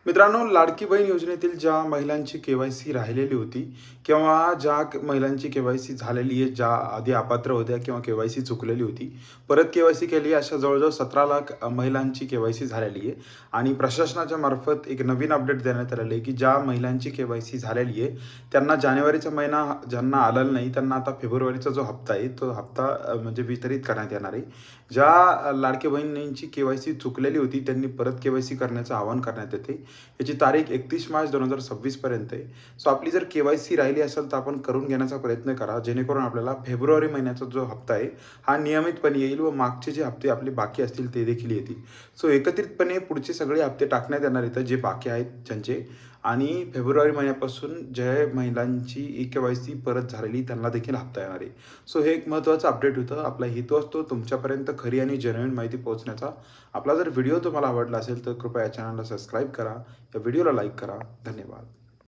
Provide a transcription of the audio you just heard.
मित्रांनो, लाडकी बहीण योजनेतील ज्या महिलांची के-वाय-सी राहिलेली होती किंवा ज्या महिलांची के-वाय-सी झालेली आहे, ज्या आधी अपात्र होत्या किंवा के-वाय-सी चुकलेली होती, परत के-वाय-सी केली, अशा जवळ-जवळ 17 लाख महिलांची के-वाय-सी झालेली आहे. आणि प्रशासनाच्या मार्फत एक नवीन अपडेट देण्यात आलेलं आहे, की ज्या महिलांची के-वाय-सी झालेली आहे, त्यांना जानेवारीचा महिना ज्यांना आलेला नाही, त्यांना आता फेब्रुवारीचा जो हप्ता आहे, तो हप्ता म्हणजे वितरित करण्यात येणार आहे. ज्या लाडकी बहिणींची के-वाय-सी चुकलेली होती, त्यांनी परत के-वाय-सी करण्याचं आवाहन करण्यात येते. याची तारीख 31 मार्च 2026 पर्यंत आहे. सो आपली जर के-वाय-सी राहिली असेल तर आपण करून घेण्याचा प्रयत्न करा, जेणेकरून आपल्याला फेब्रुवारी महिन्याचा जो हप्ता आहे हा नियमितपणे येईल व मागचे जे हप्ते आपले बाकी असतील ते देखील येतील. सो एकत्रितपणे पुढचे सगळे हप्ते टाकण्यात येणार आहेत जे बाकी आहेत ज्यांचे. आणि फेब्रुवारी महिन्यापासून ज्या महिलांची के-वाय-सी परत झालेली त्यांना देखील हप्ता येणार आहे. सो हे एक महत्त्वाचं अपडेट होतं. आपला हेतू असतो तुमच्यापर्यंत खरी आणि जेन्युइन माहिती पोहोचण्याचा. आपला जर व्हिडिओ तुम्हाला आवडला असेल तर कृपया चॅनलला सबस्क्राईब करा, या व्हिडिओला लाईक करा. धन्यवाद.